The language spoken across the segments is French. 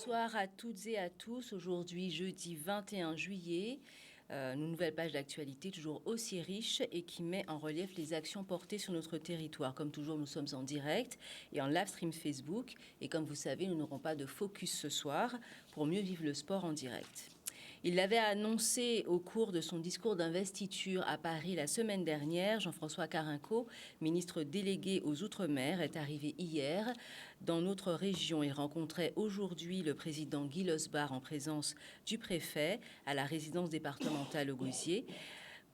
Bonsoir à toutes et à tous. Aujourd'hui, jeudi 21 juillet, une nouvelle page d'actualité toujours aussi riche et qui met en relief les actions portées sur notre territoire. Comme toujours, nous sommes en direct et en live stream Facebook. Et comme vous savez, nous n'aurons pas de focus ce soir pour mieux vivre le sport en direct. Il l'avait annoncé au cours de son discours d'investiture à Paris la semaine dernière. Jean-François Carenco, ministre délégué aux Outre-mer, est arrivé hier dans notre région. Il rencontrait aujourd'hui le président Guy Losbar en présence du préfet à la résidence départementale au Gosier,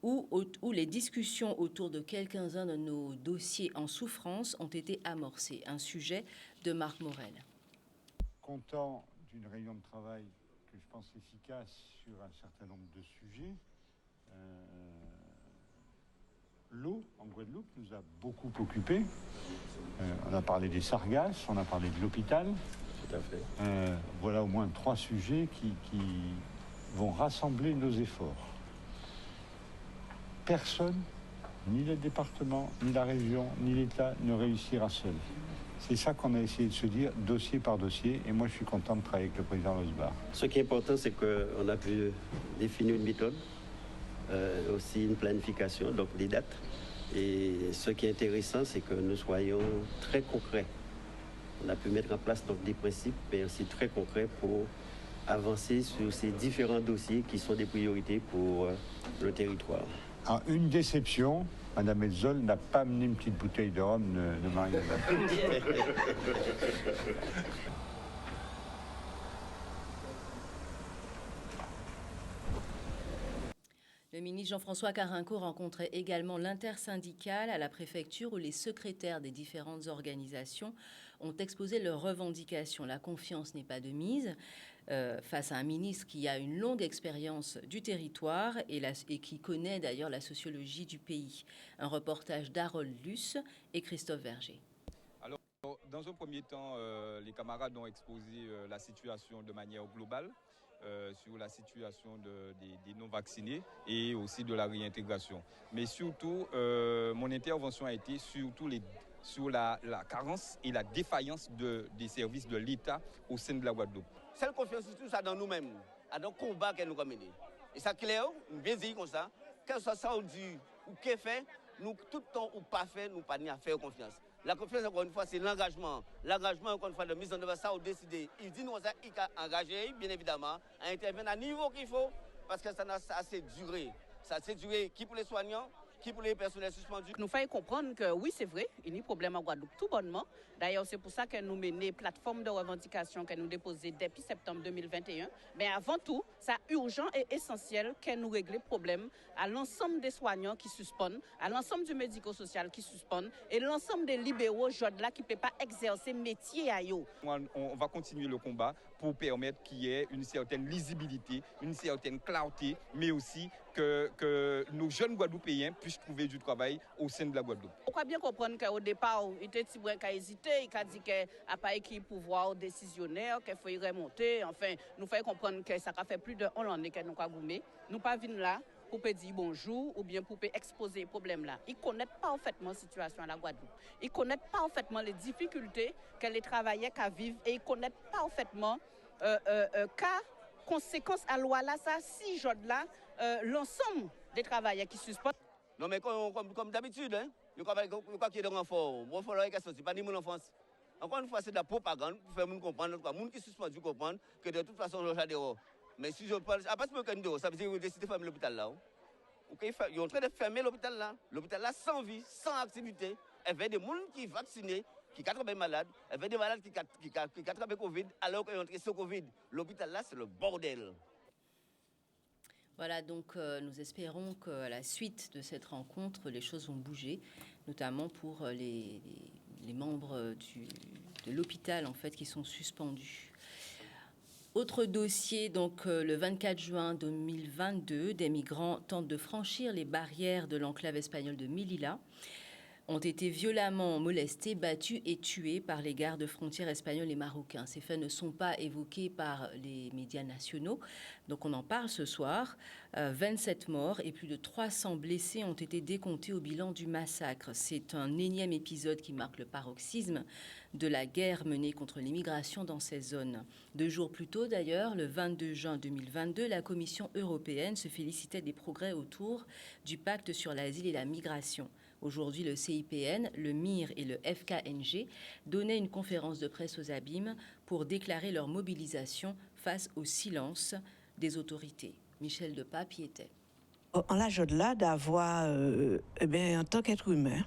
où les discussions autour de quelques-uns de nos dossiers en souffrance ont été amorcées. Un sujet de Marc Morel. Content d'une réunion de travail que je pense efficace sur un certain nombre de sujets. L'eau en Guadeloupe nous a beaucoup occupés. On a parlé des sargasses, on a parlé de l'hôpital. Tout à fait. Voilà au moins 3 sujets qui vont rassembler nos efforts. Personne, ni le département, ni la région, ni l'État ne réussira seul. C'est ça qu'on a essayé de se dire, dossier par dossier, et moi je suis content de travailler avec le président Losbar. Ce qui est important, c'est qu'on a pu définir une méthode, aussi une planification, donc des dates. Et ce qui est intéressant, c'est que nous soyons très concrets. On a pu mettre en place donc des principes, mais aussi très concrets pour avancer sur ces différents dossiers qui sont des priorités pour le territoire. Alors, une déception, Madame Hetzel n'a pas amené une petite bouteille de rhum de Marie-Hélène. Le ministre Jean-François Carenco rencontrait également l'intersyndicale à la préfecture où les secrétaires des différentes organisations ont exposé leurs revendications. La confiance n'est pas de mise face à un ministre qui a une longue expérience du territoire et qui connaît d'ailleurs la sociologie du pays. Un reportage d'Harold Luce et Christophe Verger. Alors, dans un premier temps, les camarades ont exposé la situation de manière globale. Sur la situation des non-vaccinés et aussi de la réintégration. Mais surtout, mon intervention a été sur la carence et la défaillance des services de l'État au sein de la Guadeloupe. Cette confiance, c'est tout ça dans nous-mêmes, dans le combat que nous menons. Et ça clair, nous bien dire comme ça, quel soit ça on dit ou qu'est fait, nous tout le temps ou pas fait, nous pas ni à faire confiance. La confiance, encore une fois, c'est l'engagement. L'engagement, encore une fois, de mise en œuvre, ça, on décide. Il dit nous, ça, il a engagé, bien évidemment, à intervenir à niveau qu'il faut, parce que ça a assez duré. Ça a assez duré, qui pour les soignants, qui pour les personnels suspendus. Nous faisons comprendre que oui, c'est vrai, il y a un problème en Guadeloupe tout bonnement. D'ailleurs, c'est pour ça que nous menons une plateforme de revendication que nous déposons depuis septembre 2021. Mais avant tout, c'est urgent et essentiel que nous réglions le problème à l'ensemble des soignants qui suspendent, à l'ensemble du médico-social qui suspendent et l'ensemble des libéraux là qui ne peuvent pas exercer métier à eux. On va continuer le combat pour permettre qu'il y ait une certaine lisibilité, une certaine clarté, mais aussi que nos jeunes Guadeloupéens puissent trouver du travail au sein de la Guadeloupe. On peut bien comprendre qu'au départ, il était petit brin qui a hésité, il a dit qu'il n'y a pas de pouvoir décisionnaire, qu'il faut y remonter. Enfin, nous faisons comprendre que ça a fait plus de 1 an que nous avons gommé. Nous ne pas venir là pour dire bonjour ou bien pour exposer les problèmes là. Ils connaissent parfaitement la situation à la Guadeloupe. Ils connaissent parfaitement les difficultés que les travailleurs vivent et ils connaissent parfaitement cas conséquences à loi là, ça, si j'en là, l'ensemble des travailleurs qui suspendent. Non, mais comme d'habitude, hein, le cas qui est de renfort, le renfort là, c'est pas ni mon enfance. Encore une fois, c'est de la propagande pour faire nous comprendre, les gens qui suspendent comprendre que de toute façon, j'ai dehors. Mais si je parle, à partir de dehors, ça veut dire qu'ils ont décidé de fermer l'hôpital là. Ils sont en train de fermer l'hôpital là. L'hôpital là sans vie, sans activité. Il y a des gens qui sont vaccinés, qui sont très malades. Il y a des malades qui ont attrapé Covid alors qu'ils ont entré sur Covid. L'hôpital là, c'est le bordel. Voilà, donc nous espérons qu'à la suite de cette rencontre, les choses vont bouger, notamment pour les membres de l'hôpital en fait qui sont suspendus. Autre dossier, donc le 24 juin 2022, des migrants tentent de franchir les barrières de l'enclave espagnole de Melilla. ont été violemment molestés, battus et tués par les gardes frontières espagnols et marocains. Ces faits ne sont pas évoqués par les médias nationaux, donc on en parle ce soir. 27 morts et plus de 300 blessés ont été décomptés au bilan du massacre. C'est un énième épisode qui marque le paroxysme de la guerre menée contre l'immigration dans ces zones. 2 jours plus tôt d'ailleurs, le 22 juin 2022, la Commission européenne se félicitait des progrès autour du pacte sur l'asile et la migration. Aujourd'hui, le CIPN, le MIR et le FKNG donnaient une conférence de presse aux Abîmes pour déclarer leur mobilisation face au silence des autorités. Michel Depape y était. En l'âge de là, d'avoir, en tant qu'être humain,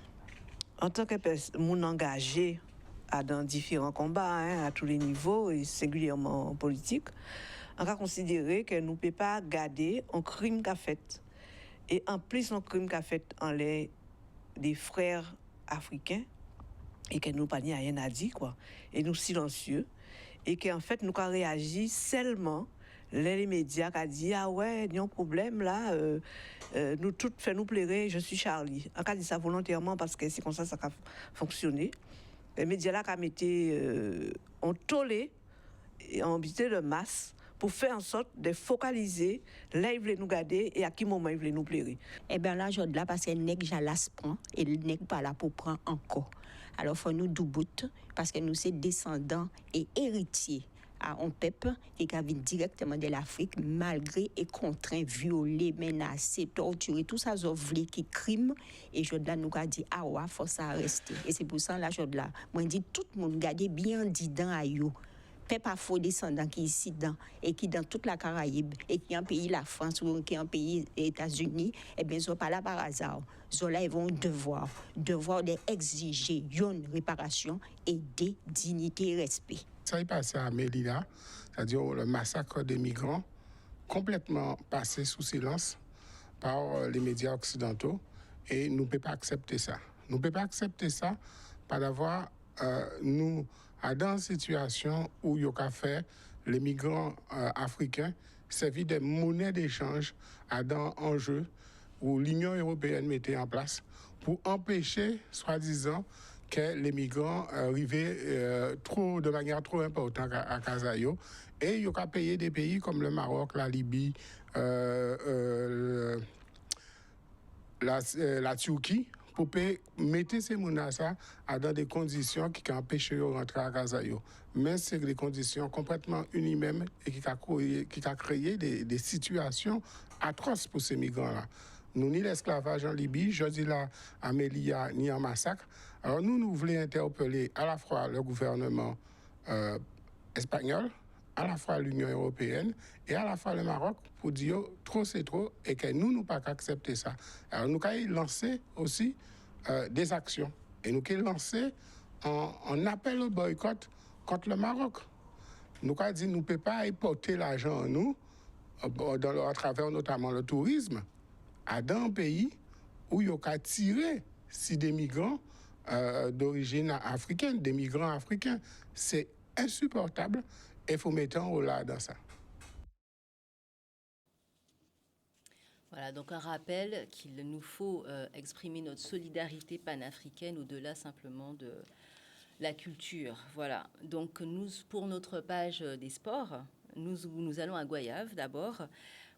en tant que personne engagée dans différents combats, à tous les niveaux, et singulièrement politiques, on va considérer que nous ne pouvons pas garder un crime qu'a fait. Et en plus, un crime qu'a fait en les des frères africains, et que nous pas rien à dire, quoi. Et nous silencieux, et qu'en fait, nous avons réagi seulement les médias qui ont dit ah ouais, il y a un problème là, nous toutes fait nous plairer, je suis Charlie. On a dit ça volontairement parce que c'est comme ça a fonctionné. Les médias là qui ont tollé et ont habité de masse pour faire en sorte de focaliser là ils voulaient nous garder et à qui moment ils voulaient nous plairer. Eh bien là, je là parce que nèg jalas prend et le nèg pas là pour prendre encore. Alors faut nous doubout parce que nous sommes descendants et héritiers à un peuple qui vient directement de l'Afrique malgré et contraint, violé, menacé, torturé, tout ça voulu qui crime et je là nous a dit ah ouais, faut ça rester. Et c'est pour ça là je là moi dit tout le monde garder bien dedans à yo. Peuple afro descendant qui ici dans et qui dans toute la Caraïbe et qui en pays la France ou qui en pays États-Unis, eh bien ils sont pas là par hasard. Zola ils vont devoir d'exiger une réparation et des dignités et respect. Ça est passé à Melilla, c'est-à-dire le massacre des migrants, complètement passé sous silence par les médias occidentaux et nous ne pouvons pas accepter ça. Nous ne pouvons pas accepter ça par d'avoir nous dans une situation où il y a fait les migrants africains servir de monnaie d'échange dans un jeu où l'Union européenne mettait en place pour empêcher, soi-disant, que les migrants arrivaient de manière trop importante à Casayo. Et il y a payé des pays comme le Maroc, la Libye, la Turquie, pour mettre ces menaces dans des conditions qui empêchent de rentrer à Casayo. Mais c'est des conditions complètement unanimes et qui ont créé des situations atroces pour ces migrants-là. Nous, ni l'esclavage en Libye, je dis là à Melilla, ni en massacre. Alors nous voulons interpeller à la fois le gouvernement espagnol, à la fois l'Union européenne et à la fois le Maroc pour dire trop c'est trop et que nous ne pouvons pas accepter ça. Alors nous avons lancé aussi des actions et nous avons lancé un appel au boycott contre le Maroc. Nous avons dit nous ne pouvons pas importer l'argent en nous à travers notamment le tourisme dans un pays où il y a tiré si des migrants d'origine africaine, des migrants africains. C'est insupportable et il faut mettre un haut là dans ça. Voilà, donc un rappel qu'il nous faut exprimer notre solidarité panafricaine au-delà simplement de la culture. Voilà, donc nous, pour notre page des sports, nous allons à Goyave d'abord,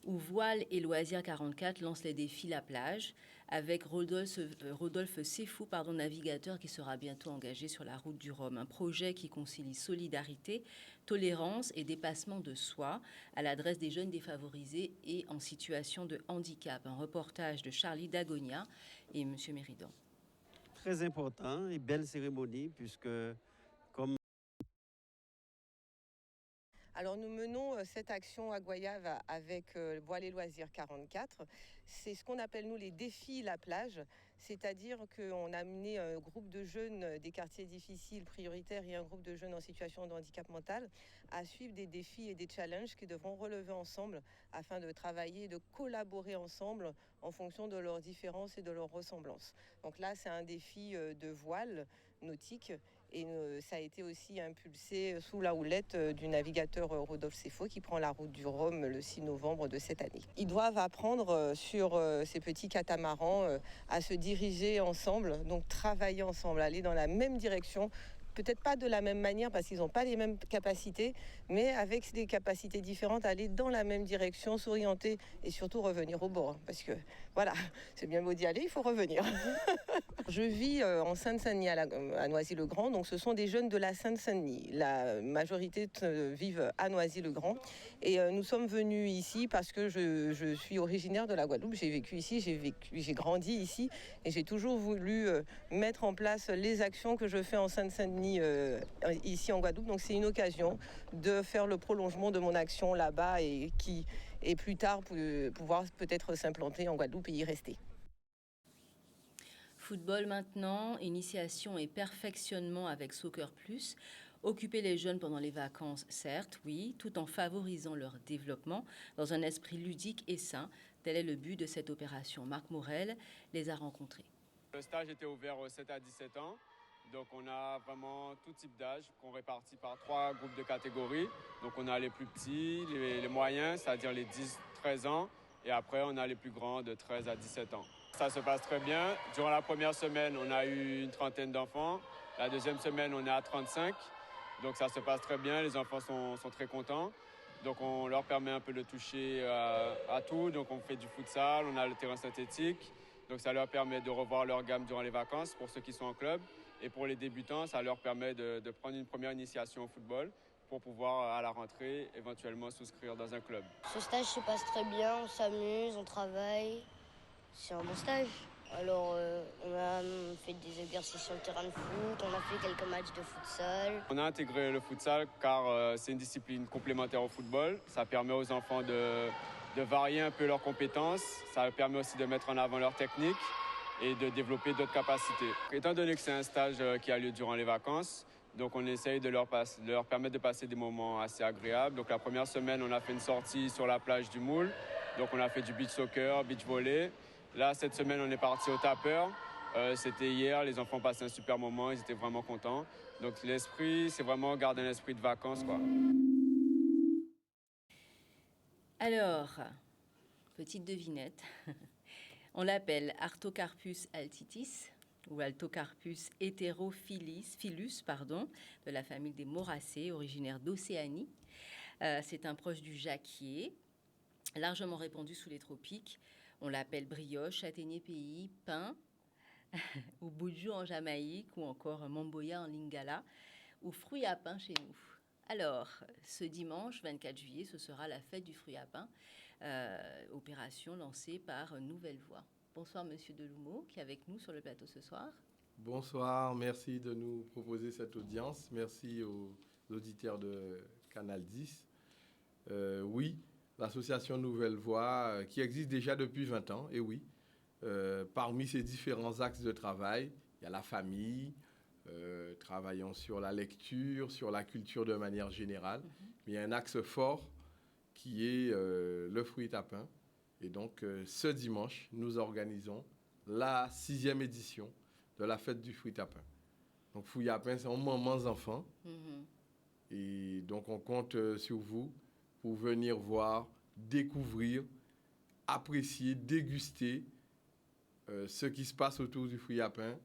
où Voile et Loisirs 44 lance les défis La Plage avec Rodolphe Sefou, navigateur qui sera bientôt engagé sur la route du Rhum. Un projet qui concilie solidarité, tolérance et dépassement de soi à l'adresse des jeunes défavorisés et en situation de handicap. Un reportage de Charlie Dagonia et M. Méridan. Très important et belle cérémonie puisque comme Alors nous menons cette action à Goyave avec Voile et Loisirs 44. C'est ce qu'on appelle nous les défis La Plage, c'est-à-dire qu'on a mené un groupe de jeunes des quartiers difficiles prioritaires et un groupe de jeunes en situation de handicap mental à suivre des défis et des challenges qu'ils devront relever ensemble afin de travailler, de collaborer ensemble en fonction de leurs différences et de leurs ressemblances. Donc là, c'est un défi de voile nautique et ça a été aussi impulsé sous la houlette du navigateur Rodolphe Seffo qui prend la route du Rhum le 6 novembre de cette année. Ils doivent apprendre sur ces petits catamarans à se diriger ensemble, donc travailler ensemble, aller dans la même direction. Peut-être pas de la même manière parce qu'ils n'ont pas les mêmes capacités, mais avec des capacités différentes, aller dans la même direction, s'orienter et surtout revenir au bord. Parce que voilà, c'est bien beau d'y aller, il faut revenir. Je vis en Seine-Saint-Denis à Noisy-le-Grand, donc ce sont des jeunes de la Seine-Saint-Denis. La majorité vivent à Noisy-le-Grand et nous sommes venus ici parce que je suis originaire de la Guadeloupe, j'ai vécu ici, j'ai grandi ici et j'ai toujours voulu mettre en place les actions que je fais en Seine-Saint-Denis ici en Guadeloupe. Donc c'est une occasion de faire le prolongement de mon action là-bas et plus tard pouvoir peut-être s'implanter en Guadeloupe et y rester. Football maintenant, initiation et perfectionnement avec Soccer Plus. Occuper les jeunes pendant les vacances, certes, oui, tout en favorisant leur développement dans un esprit ludique et sain. Tel est le but de cette opération. Marc Morel les a rencontrés. Le stage était ouvert aux 7 à 17 ans. Donc on a vraiment tout type d'âge qu'on répartit par 3 groupes de catégories. Donc on a les plus petits, les moyens, c'est-à-dire les 10-13 ans. Et après on a les plus grands de 13 à 17 ans. Ça se passe très bien. Durant la première semaine, on a eu une trentaine d'enfants. La deuxième semaine, on est à 35. Donc ça se passe très bien. Les enfants sont très contents. Donc on leur permet un peu de toucher à tout. Donc on fait du futsal, on a le terrain synthétique. Donc ça leur permet de revoir leur gamme durant les vacances pour ceux qui sont en club. Et pour les débutants, ça leur permet de prendre une première initiation au football pour pouvoir, à la rentrée, éventuellement souscrire dans un club. Ce stage se passe très bien, on s'amuse, on travaille. C'est un bon stage. Alors, on a fait des exercices sur le terrain de foot, on a fait quelques matchs de futsal. On a intégré le futsal car c'est une discipline complémentaire au football. Ça permet aux enfants de varier un peu leurs compétences. Ça permet aussi de mettre en avant leur technique et de développer d'autres capacités. Étant donné que c'est un stage qui a lieu durant les vacances, donc on essaye de leur permettre de passer des moments assez agréables. Donc la première semaine, on a fait une sortie sur la plage du Moule. Donc on a fait du beach soccer, beach volley. Là, cette semaine, on est parti au tapeur. C'était hier, les enfants passaient un super moment, ils étaient vraiment contents. Donc l'esprit, c'est vraiment garder un esprit de vacances, quoi. Alors, petite devinette. On l'appelle Artocarpus altitis ou Altocarpus heterophyllus, de la famille des Moracées, originaire d'Océanie. C'est un proche du jacquier, largement répandu sous les tropiques. On l'appelle brioche, châtaignier pays, pin, ou boudjou en Jamaïque, ou encore mamboya en Lingala, ou fruit à pain chez nous. Alors, ce dimanche 24 juillet, ce sera la fête du fruit à pain, opération lancée par Nouvelle Voie. Bonsoir Monsieur Deloumeau, qui est avec nous sur le plateau ce soir. Bonsoir, merci de nous proposer cette audience. Merci aux auditeurs de Canal 10. Oui, l'association Nouvelle Voie, qui existe déjà depuis 20 ans, et oui, parmi ces différents axes de travail, il y a la famille, travaillant sur la lecture, sur la culture de manière générale, mais il y a un axe fort qui est le fruit à pain. Et donc, ce dimanche, nous organisons la 6e édition de la fête du fruit à pain. Donc, fruit à pain, c'est un moment enfants. Et donc, on compte sur vous pour venir voir, découvrir, apprécier, déguster ce qui se passe autour du fruit à pain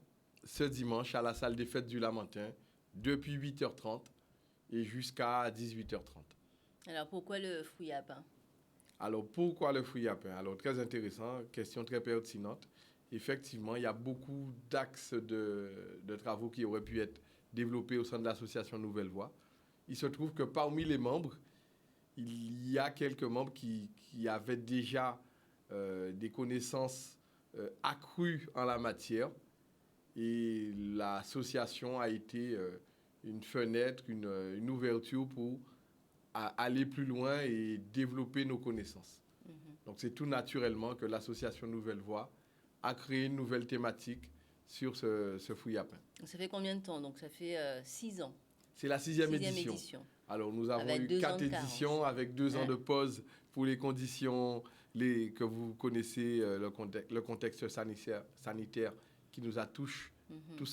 ce dimanche à la salle des fêtes du Lamentin depuis 8h30 et jusqu'à 18h30. Alors, pourquoi le fruit à pain ? Alors, pourquoi le fruit à pain ? Alors, très intéressant, question très pertinente. Effectivement, il y a beaucoup d'axes de travaux qui auraient pu être développés au sein de l'association Nouvelle Voie. Il se trouve que parmi les membres, il y a quelques membres qui avaient déjà des connaissances accrues en la matière. Et l'association a été une fenêtre, une ouverture pour aller plus loin et développer nos connaissances. Donc, c'est tout naturellement que l'association Nouvelle Voie a créé une nouvelle thématique sur ce fruit à pain. Ça fait combien de temps ? Donc, ça fait 6 ans. C'est la 6e édition. Alors, nous avons eu 4 éditions avec 2 ans de pause pour les conditions que vous connaissez le contexte sanitaire qui nous a tous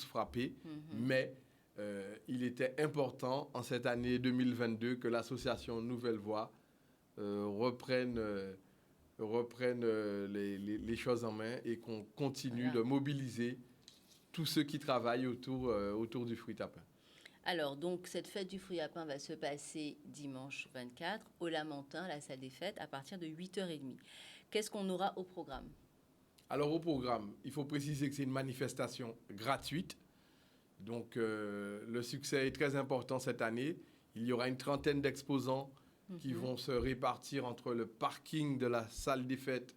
frappés. Mais il était important en cette année 2022 que l'association Nouvelle Voix reprenne les choses en main et qu'on continue de mobiliser tous ceux qui travaillent autour du fruit à pain. Alors, donc, cette fête du fruit à pain va se passer dimanche 24 au Lamentin, la salle des fêtes, à partir de 8h30. Qu'est-ce qu'on aura au programme? Alors, au programme, il faut préciser que c'est une manifestation gratuite. Donc, le succès est très important cette année. Il y aura une trentaine d'exposants qui vont se répartir entre le parking de la salle des fêtes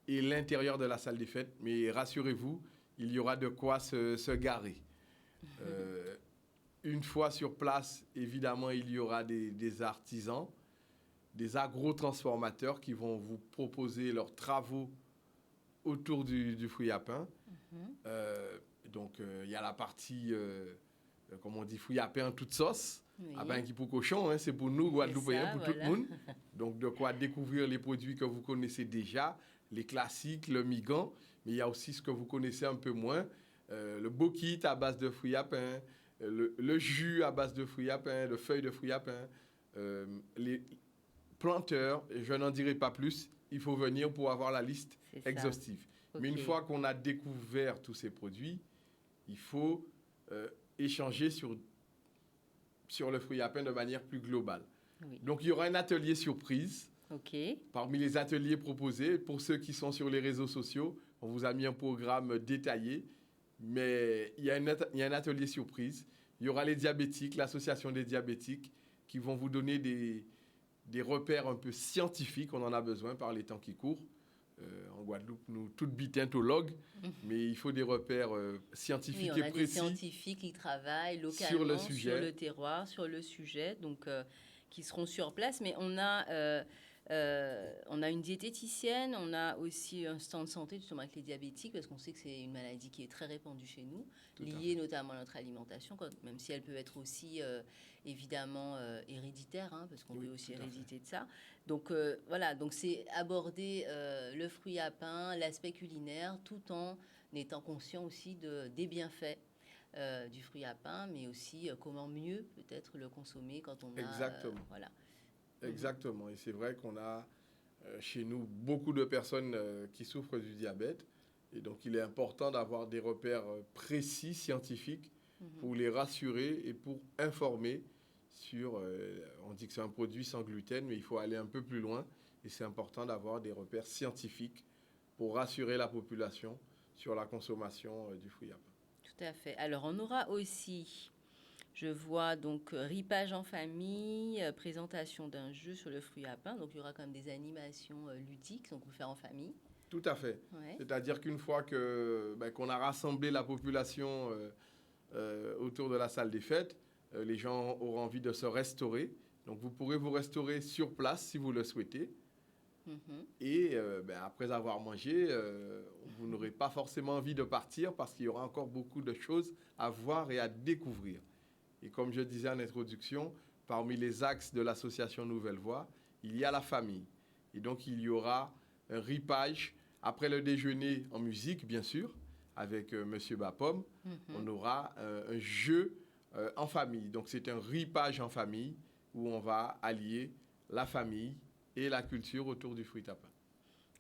et l'intérieur de la salle des fêtes. Mais rassurez-vous, il y aura de quoi se garer. Une fois sur place, évidemment, il y aura des artisans, des agro-transformateurs qui vont vous proposer leurs travaux autour du fruit à pain. Donc, il y a la partie, comme on dit, fruit à pain en toute sauce. Oui. À pain qui pour cochon, hein, c'est pour nous, Guadeloupéens, pour tout le monde. Donc, de quoi découvrir les produits que vous connaissez déjà, les classiques, le migan. Mais il y a aussi ce que vous connaissez un peu moins, le bokit à base de fruits à pain, le jus à base de fruits à pain, de feuilles de fruits à pain, les planteurs, je n'en dirai pas plus, il faut venir pour avoir la liste exhaustive. Okay. Mais une fois qu'on a découvert tous ces produits, il faut échanger sur le fruit à pain de manière plus globale. Oui. Donc, il y aura un atelier surprise. Okay. Parmi les ateliers proposés, pour ceux qui sont sur les réseaux sociaux, on vous a mis un programme détaillé, mais il y a un atelier surprise. Il y aura les diabétiques, l'association des diabétiques, qui vont vous donner des repères un peu scientifiques. On en a besoin par les temps qui courent. En Guadeloupe, nous, toutes bitentologues, mais il faut des repères scientifiques et précis. On a des scientifiques qui travaillent localement sur le terroir, sur le sujet, donc qui seront sur place. Mais on a une diététicienne, on a aussi un stand de santé justement avec les diabétiques, parce qu'on sait que c'est une maladie qui est très répandue chez nous, liée notamment à notre alimentation, même si elle peut être aussi évidemment héréditaire, hein, parce qu'on peut aussi héréditer de ça. Donc voilà, donc c'est aborder le fruit à pain, l'aspect culinaire, tout en étant conscient aussi des bienfaits du fruit à pain, mais aussi comment mieux peut-être le consommer quand on a... Exactement. Voilà. Exactement. Et c'est vrai qu'on a chez nous beaucoup de personnes qui souffrent du diabète. Et donc, il est important d'avoir des repères précis, scientifiques, pour les rassurer et pour informer sur... on dit que c'est un produit sans gluten, mais il faut aller un peu plus loin. Et c'est important d'avoir des repères scientifiques pour rassurer la population sur la consommation du fruit à pain. Tout à fait. Alors, on aura aussi... Je vois donc ripage en famille, présentation d'un jeu sur le fruit à pain. Donc, il y aura quand même des animations ludiques qu'on peut faire en famille. Tout à fait. Ouais. C'est-à-dire qu'une fois qu'on a rassemblé la population autour de la salle des fêtes, les gens auront envie de se restaurer. Donc, vous pourrez vous restaurer sur place si vous le souhaitez. Et après avoir mangé, vous n'aurez pas forcément envie de partir parce qu'il y aura encore beaucoup de choses à voir et à découvrir. Et comme je disais en introduction, parmi les axes de l'association Nouvelle Voix, il y a la famille. Et donc, il y aura un ripage après le déjeuner en musique, bien sûr, avec M. Bapom. On aura un jeu en famille. Donc, c'est un ripage en famille où on va allier la famille et la culture autour du fruit à pain.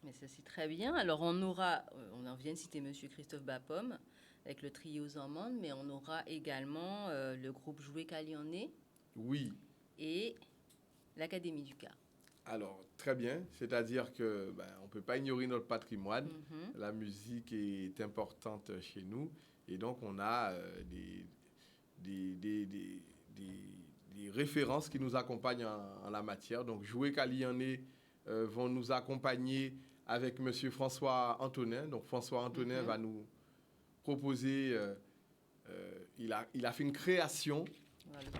Mais ça, c'est très bien. Alors, on aura, on en vient de citer M. Christophe Bapom, avec le trio Zamande, mais on aura également le groupe Jouer Calionné. Oui. Et l'Académie du Car. Alors, très bien. C'est-à-dire que on ne peut pas ignorer notre patrimoine. La musique est importante chez nous. Et donc, on a des références qui nous accompagnent en la matière. Donc, Jouer Calionné vont nous accompagner avec M. François Antonin. Donc, François Antonin va nous proposer, il a fait une création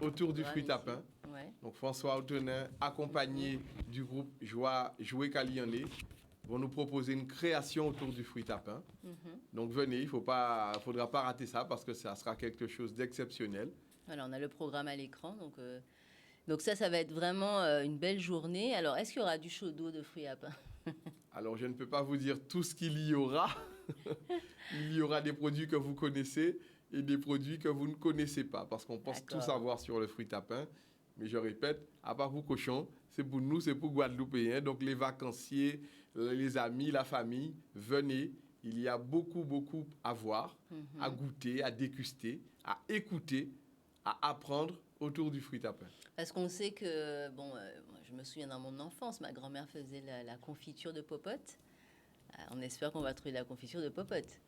autour du fruit à pain. Ouais. Donc François Antonin, accompagné du groupe Jouer Calionné, vont nous proposer une création autour du fruit à pain. Donc venez, il ne faudra pas rater ça parce que ça sera quelque chose d'exceptionnel. Voilà, on a le programme à l'écran, donc ça va être vraiment une belle journée. Alors, est-ce qu'il y aura du chaud d'eau de fruits à pain ? Alors, je ne peux pas vous dire tout ce qu'il y aura. Il y aura des produits que vous connaissez et des produits que vous ne connaissez pas, parce qu'on pense tout savoir sur le fruit à pain. Mais je répète, à part pour cochon, c'est pour nous, c'est pour Guadeloupéens. Donc, les vacanciers, les amis, la famille, venez. Il y a beaucoup, beaucoup à voir, à goûter, à déguster, à écouter, à apprendre autour du fruit à pain. Parce qu'on sait que, bon, je me souviens dans mon enfance, ma grand-mère faisait la confiture de popote. On espère qu'on va trouver la confiture de popote.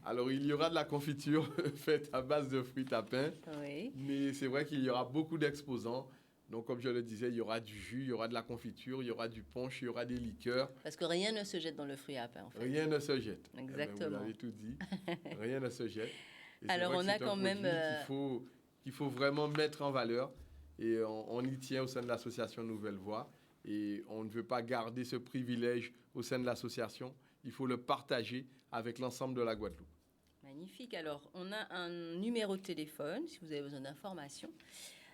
Alors, il y aura de la confiture faite à base de fruits à pain. Oui. Mais c'est vrai qu'il y aura beaucoup d'exposants. Donc, comme je le disais, il y aura du jus, il y aura de la confiture, il y aura du punch, il y aura des liqueurs. Parce que rien ne se jette dans le fruit à pain, en fait. Rien ne se jette. Exactement. Eh bien, vous avez tout dit. Rien ne se jette. Et alors, on a quand même... qu'il faut vraiment mettre en valeur. Et on y tient au sein de l'association Nouvelle Voie. Et on ne veut pas garder ce privilège au sein de l'association. Il faut le partager avec l'ensemble de la Guadeloupe. Magnifique. Alors, on a un numéro de téléphone, si vous avez besoin d'informations.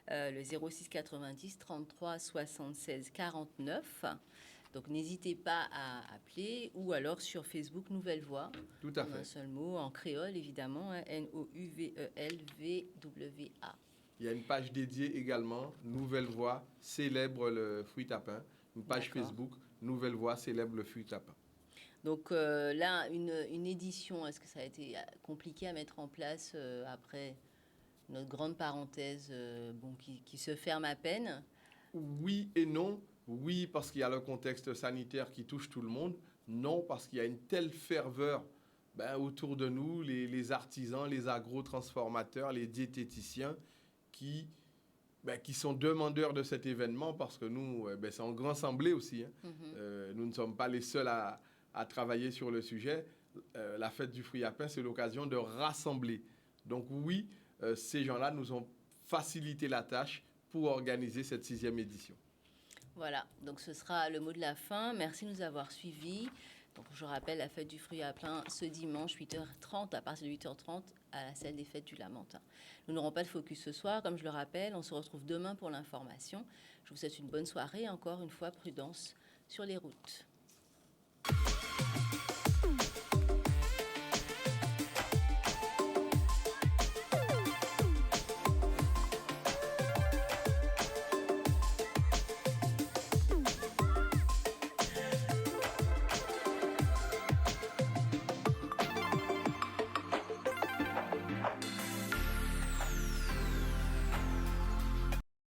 Le 06 90 33 76 49. Donc, n'hésitez pas à appeler ou alors sur Facebook Nouvelle Voie. Tout à fait. Un seul mot, en créole, évidemment, hein, NOUVELVWA. Il y a une page dédiée également, Nouvelle Voie célèbre le fruit à pain. Une page Facebook, Nouvelle Voie célèbre le fruit à pain. Donc là, une édition, est-ce que ça a été compliqué à mettre en place après notre grande parenthèse qui se ferme à peine? Oui et non. Oui, parce qu'il y a le contexte sanitaire qui touche tout le monde. Non, parce qu'il y a une telle ferveur autour de nous, les artisans, les agro-transformateurs, les diététiciens qui sont demandeurs de cet événement, parce que nous, c'est en grand semblé aussi. Nous ne sommes pas les seuls à travailler sur le sujet. La fête du fruit à pain, c'est l'occasion de rassembler. Donc oui, ces gens-là nous ont facilité la tâche pour organiser cette 6e édition. Voilà, donc ce sera le mot de la fin. Merci de nous avoir suivis. Donc je rappelle, la fête du fruit à pain ce dimanche, 8h30, à partir de 8h30, à la salle des fêtes du Lamentin. Nous n'aurons pas de focus ce soir, comme je le rappelle. On se retrouve demain pour l'information. Je vous souhaite une bonne soirée et encore une fois, prudence sur les routes.